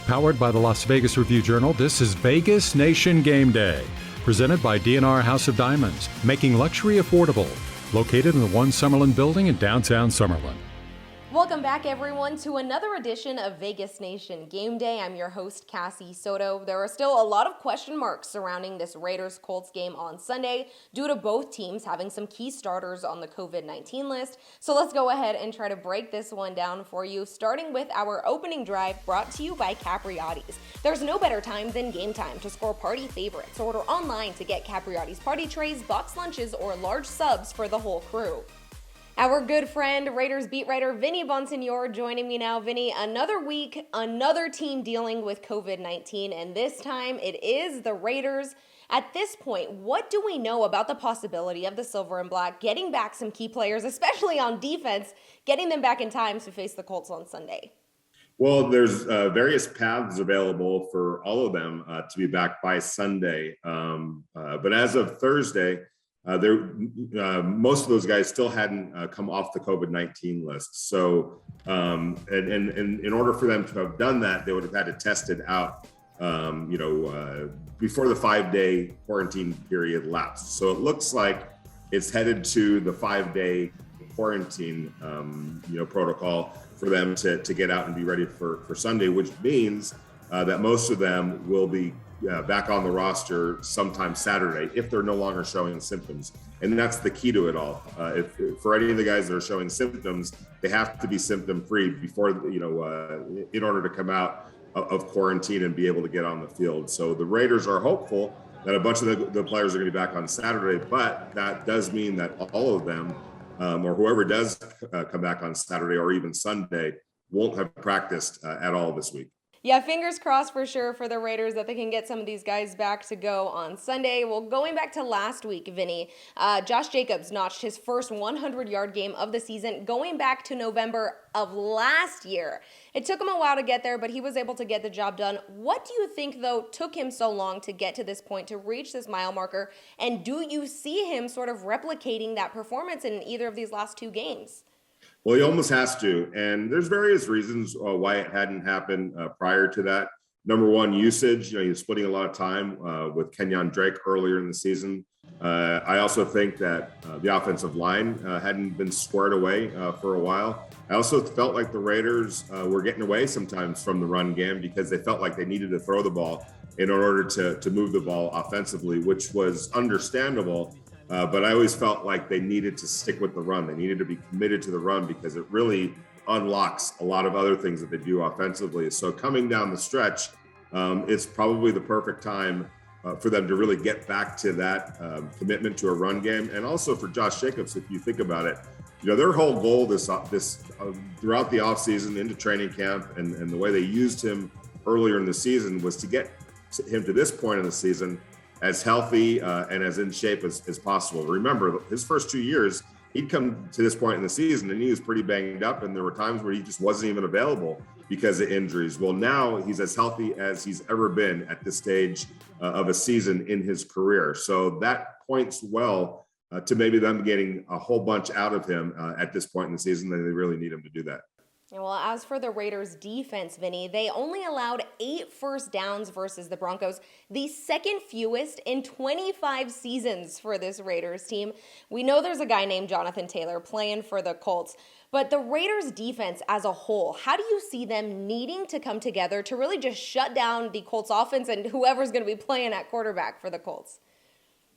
Powered by the Las Vegas Review-Journal, this is Vegas Nation Gameday. Presented by DNR House of Diamonds, making luxury affordable. Located in the One Summerlin building in downtown Summerlin. Welcome back, everyone, to another edition of Vegas Nation Game Day. I'm your host, Cassie Soto. There are still a lot of question marks surrounding this Raiders-Colts game on Sunday due to both teams having some key starters on the COVID-19 list. So let's go ahead and try to break this one down for you, starting with our opening drive brought to you by Capriotti's. There's no better time than game time to score party favorites. Order online to get Capriotti's party trays, box lunches, or large subs for the whole crew. Our good friend, Raiders beat writer Vinny Bonsignore joining me now. Vinny, another week, another team dealing with COVID-19, and this time it is the Raiders. At this point, what do we know about the possibility of the Silver and Black getting back some key players, especially on defense, getting them back in time to face the Colts on Sunday? Well, there's various paths available for all of them to be back by Sunday. But as of Thursday, most of those guys still hadn't come off the COVID-19 list. So, and in order for them to have done that, they would have had to test it out, before the 5-day quarantine period lapsed. So it looks like it's headed to the 5-day quarantine, protocol for them to get out and be ready for Sunday, which means that most of them will be back on the roster sometime Saturday if they're no longer showing symptoms. And that's the key to it all. If for any of the guys that are showing symptoms, they have to be symptom-free before, in order to come out of quarantine and be able to get on the field. So the Raiders are hopeful that a bunch of the players are going to be back on Saturday, but that does mean that all of them, or whoever does come back on Saturday or even Sunday, won't have practiced at all this week. Yeah, fingers crossed for sure for the Raiders that they can get some of these guys back to go on Sunday. Well, going back to last week, Vinny, Josh Jacobs notched his first 100-yard game of the season, going back to November of last year. It took him a while to get there, but he was able to get the job done. What do you think, though, took him so long to get to this point, to reach this mile marker? And do you see him sort of replicating that performance in either of these last two games? Well, he almost has to, and there's various reasons why it hadn't happened prior to that. Number one, usage. He was splitting a lot of time with Kenyon Drake earlier in the season. I also think that the offensive line hadn't been squared away for a while. I also felt like the Raiders were getting away sometimes from the run game because they felt like they needed to throw the ball in order to move the ball offensively, which was understandable. But I always felt like they needed to stick with the run. They needed to be committed to the run because it really unlocks a lot of other things that they do offensively. So coming down the stretch, it's probably the perfect time for them to really get back to that commitment to a run game. And also for Josh Jacobs, if you think about it, their whole goal this throughout the offseason into training camp and the way they used him earlier in the season was to get him to this point in the season as healthy and as in shape as possible. Remember, his first 2 years, he'd come to this point in the season and he was pretty banged up, and there were times where he just wasn't even available because of injuries. Well, now he's as healthy as he's ever been at this stage of a season in his career. So that points well to maybe them getting a whole bunch out of him at this point in the season, and they really need him to do that. Well, as for the Raiders' defense, Vinny, they only allowed 8 first downs versus the Broncos, the second fewest in 25 seasons for this Raiders team. We know there's a guy named Jonathan Taylor playing for the Colts, but the Raiders' defense as a whole, how do you see them needing to come together to really just shut down the Colts offense and whoever's going to be playing at quarterback for the Colts?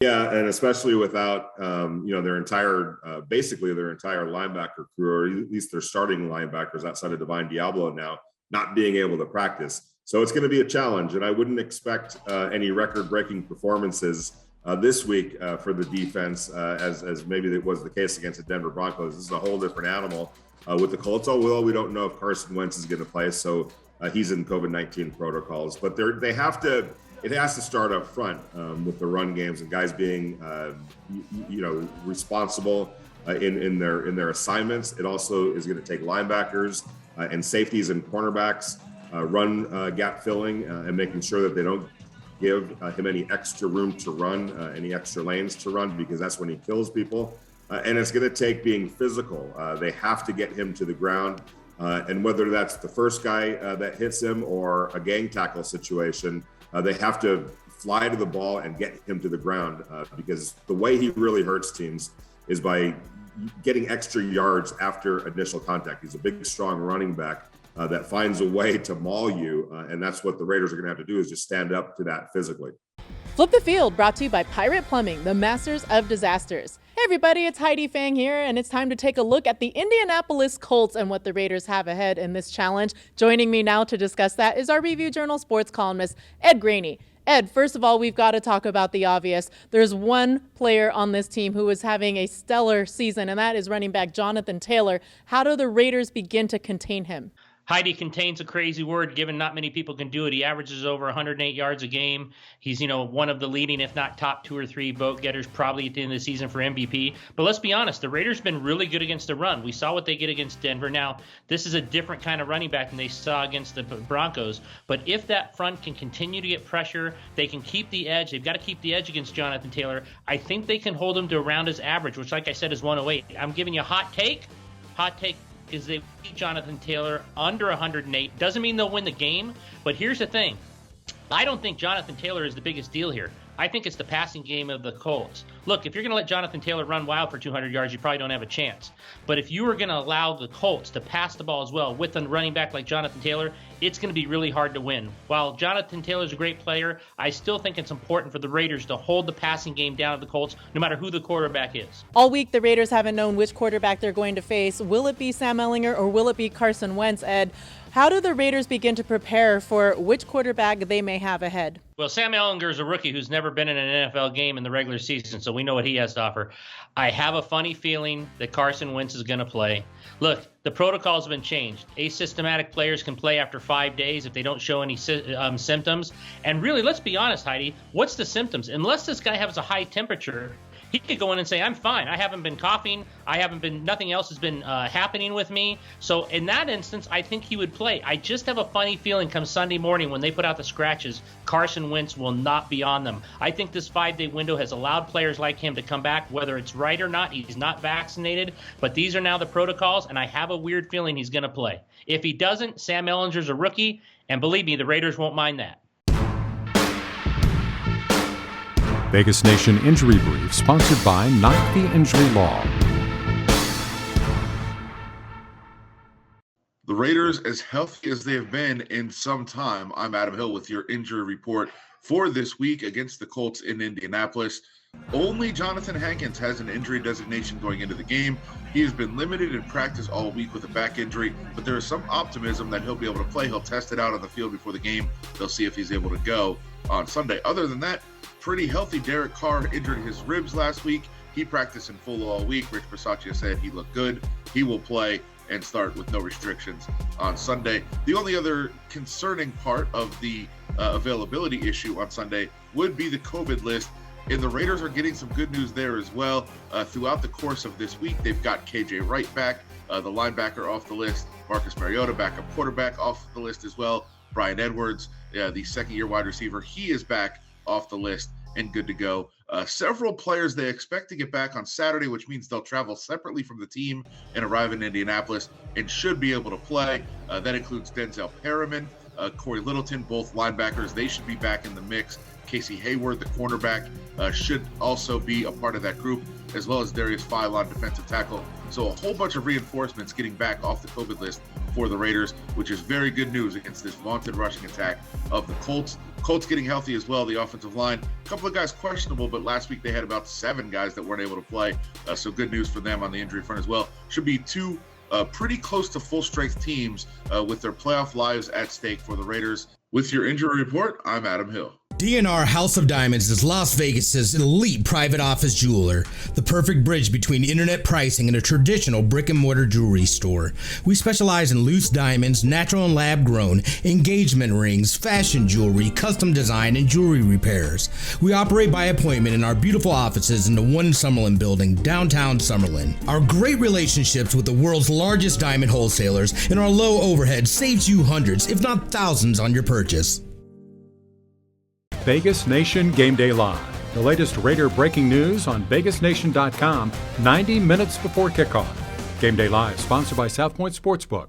Yeah, and especially without, their entire linebacker crew, or at least their starting linebackers outside of Divine Diablo now, not being able to practice. So it's going to be a challenge, and I wouldn't expect any record-breaking performances this week for the defense, as maybe it was the case against the Denver Broncos. This is a whole different animal with the Colts. Well, we don't know if Carson Wentz is going to play, so he's in COVID-19 protocols. But they have to. It has to start up front with the run games and guys being, responsible in their assignments. It also is going to take linebackers and safeties and cornerbacks run gap filling and making sure that they don't give him any extra room to run, any extra lanes to run, because that's when he kills people. And it's going to take being physical. They have to get him to the ground. And whether that's the first guy that hits him or a gang tackle situation, they have to fly to the ball and get him to the ground because the way he really hurts teams is by getting extra yards after initial contact. He's a big, strong running back that finds a way to maul you. And that's what the Raiders are going to have to do, is just stand up to that physically. Flip the Field, brought to you by Pirate Plumbing, the masters of disasters. Hey everybody, it's Heidi Fang here, and it's time to take a look at the Indianapolis Colts and what the Raiders have ahead in this challenge. Joining me now to discuss that is our Review Journal sports columnist, Ed Graney. Ed, first of all, we've got to talk about the obvious. There's one player on this team who is having a stellar season, and that is running back Jonathan Taylor. How do the Raiders begin to contain him? Heidi, contains a crazy word, given not many people can do it. He averages over 108 yards a game. He's, one of the leading, if not top 2 or 3 vote getters probably at the end of the season for MVP. But let's be honest, the Raiders have been really good against the run. We saw what they did against Denver. Now, this is a different kind of running back than they saw against the Broncos. But if that front can continue to get pressure, they can keep the edge. They've got to keep the edge against Jonathan Taylor. I think they can hold him to around his average, which, like I said, is 108. I'm giving you a hot take. Hot take is they beat Jonathan Taylor under 108. Doesn't mean they'll win the game, but here's the thing. I don't think Jonathan Taylor is the biggest deal here. I think it's the passing game of the Colts. Look, if you're going to let Jonathan Taylor run wild for 200 yards, you probably don't have a chance. But if you are going to allow the Colts to pass the ball as well with a running back like Jonathan Taylor, it's going to be really hard to win. While Jonathan Taylor is a great player, I still think it's important for the Raiders to hold the passing game down of the Colts, no matter who the quarterback is. All week, the Raiders haven't known which quarterback they're going to face. Will it be Sam Ehlinger or will it be Carson Wentz, Ed? How do the Raiders begin to prepare for which quarterback they may have ahead? Well, Sam Ehlinger is a rookie who's never been in an NFL game in the regular season, so we know what he has to offer. I have a funny feeling that Carson Wentz is going to play. Look, the protocols have been changed. Asymptomatic players can play after 5 days if they don't show any symptoms. And really, let's be honest, Heidi, what's the symptoms? Unless this guy has a high temperature, he could go in and say, I'm fine. I haven't been coughing. Nothing else has been happening with me. So in that instance, I think he would play. I just have a funny feeling come Sunday morning when they put out the scratches, Carson Wentz will not be on them. I think this 5-day window has allowed players like him to come back, whether it's right or not. He's not vaccinated, but these are now the protocols, and I have a weird feeling he's going to play. If he doesn't, Sam Ehlinger's a rookie, and believe me, the Raiders won't mind that. Vegas Nation Injury Brief, sponsored by Not the Injury Law. The Raiders as healthy as they have been in some time. I'm Adam Hill with your injury report for this week against the Colts in Indianapolis. Only Jonathan Hankins has an injury designation going into the game. He has been limited in practice all week with a back injury, but there is some optimism that he'll be able to play. He'll test it out on the field before the game. They'll see if he's able to go on Sunday. Other than that, pretty healthy. Derek Carr injured his ribs last week. He practiced in full all week. Rich Bisaccia said he looked good. He will play and start with no restrictions on Sunday. The only other concerning part of the availability issue on Sunday would be the COVID list. And the Raiders are getting some good news there as well. Throughout the course of this week, they've got KJ Wright back, the linebacker off the list, Marcus Mariota, backup quarterback, off the list as well. Brian Edwards, the second-year wide receiver, he is back off the list and good to go. Several players they expect to get back on Saturday, which means they'll travel separately from the team and arrive in Indianapolis and should be able to play. That includes Denzel Perriman, Corey Littleton, both linebackers. They should be back in the mix. Casey Hayward, the cornerback, should also be a part of that group, as well as Darius Philon, defensive tackle. So a whole bunch of reinforcements getting back off the COVID list for the Raiders, which is very good news against this vaunted rushing attack of the Colts. Colts getting healthy as well, the offensive line. A couple of guys questionable, but last week they had about 7 guys that weren't able to play. So good news for them on the injury front as well. Should be 2 pretty close to full-strength teams with their playoff lives at stake for the Raiders. With your injury report, I'm Adam Hill. D&R House of Diamonds is Las Vegas's elite private office jeweler, the perfect bridge between internet pricing and a traditional brick-and-mortar jewelry store. We specialize in loose diamonds, natural and lab-grown, engagement rings, fashion jewelry, custom design, and jewelry repairs. We operate by appointment in our beautiful offices in the One Summerlin building, downtown Summerlin. Our great relationships with the world's largest diamond wholesalers and our low overhead saves you hundreds, if not thousands, on your purchase. Vegas Nation Gameday Live. The latest Raider breaking news on VegasNation.com 90 minutes before kickoff. Gameday Live, sponsored by South Point Sportsbook.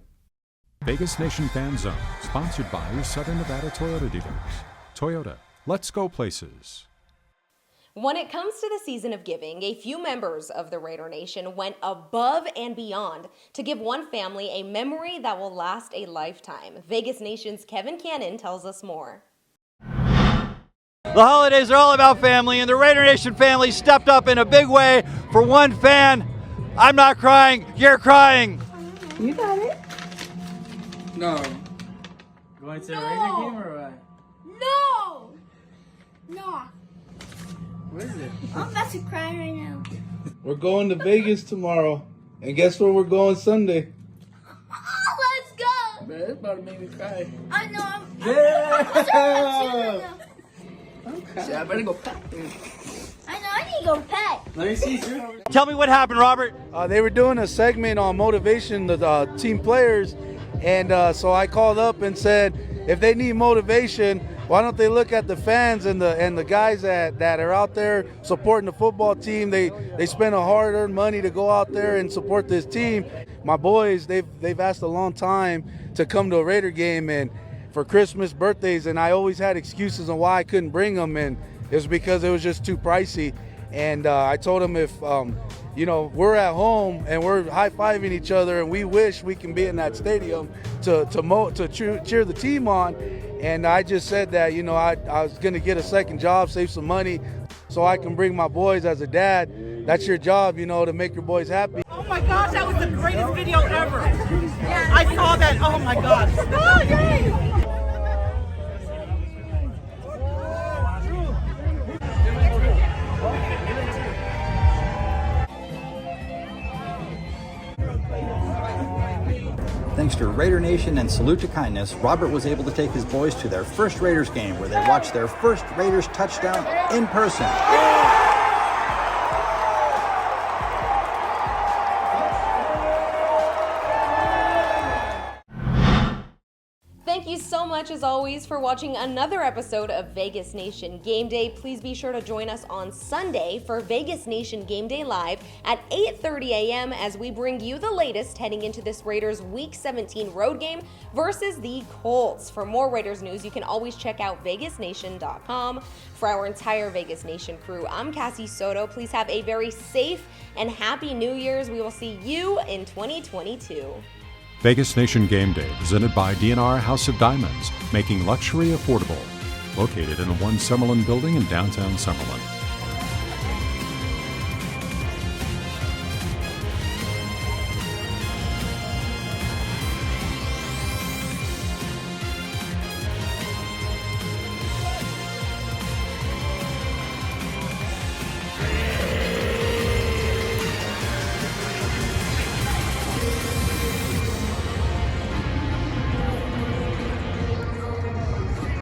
Vegas Nation Fan Zone, sponsored by your Southern Nevada Toyota dealers. Toyota, let's go places. When it comes to the season of giving, a few members of the Raider Nation went above and beyond to give one family a memory that will last a lifetime. Vegas Nation's Kevin Cannon tells us more. The holidays are all about family, and the Raider Nation family stepped up in a big way for one fan. I'm not crying, you're crying. You got it. No. Going to the Raider game or what? No! No. What is it? I'm about to cry right now. We're going to Vegas tomorrow. And guess where we're going Sunday? Oh, let's go! Man, it's about to make me cry. I know. Yeah! I'm Shit, I better go pack. I know. I need to go pack. Let me see, sir. Tell me what happened, Robert. They were doing a segment on motivation, the team players. And so I called up and said, if they need motivation, why don't they look at the fans and the guys that are out there supporting the football team? They spend a hard-earned money to go out there and support this team. My boys, they've asked a long time to come to a Raider game and for Christmas, birthdays, and I always had excuses on why I couldn't bring them, and it was because it was just too pricey. And I told them if we're at home and we're high-fiving each other and we wish we can be in that stadium to cheer the team on. And I just said that, I was going to get a second job, save some money so I can bring my boys as a dad. That's your job, to make your boys happy. Oh my gosh, that was the greatest video ever. I saw that. Oh my gosh. Oh, yay. Thanks to Raider Nation and Salute to Kindness, Robert was able to take his boys to their first Raiders game where they watched their first Raiders touchdown in person. Thank you so much, as always, for watching another episode of Vegas Nation Game Day. Please be sure to join us on Sunday for Vegas Nation Game Day Live at 8:30 a.m. as we bring you the latest heading into this Raiders Week 17 road game versus the Colts. For more Raiders news, you can always check out vegasnation.com. For our entire Vegas Nation crew, I'm Cassie Soto. Please have a very safe and happy New Year's. We will see you in 2022. Vegas Nation Game Day, presented by DNR House of Diamonds, making luxury affordable. Located in the One Summerlin building in downtown Summerlin.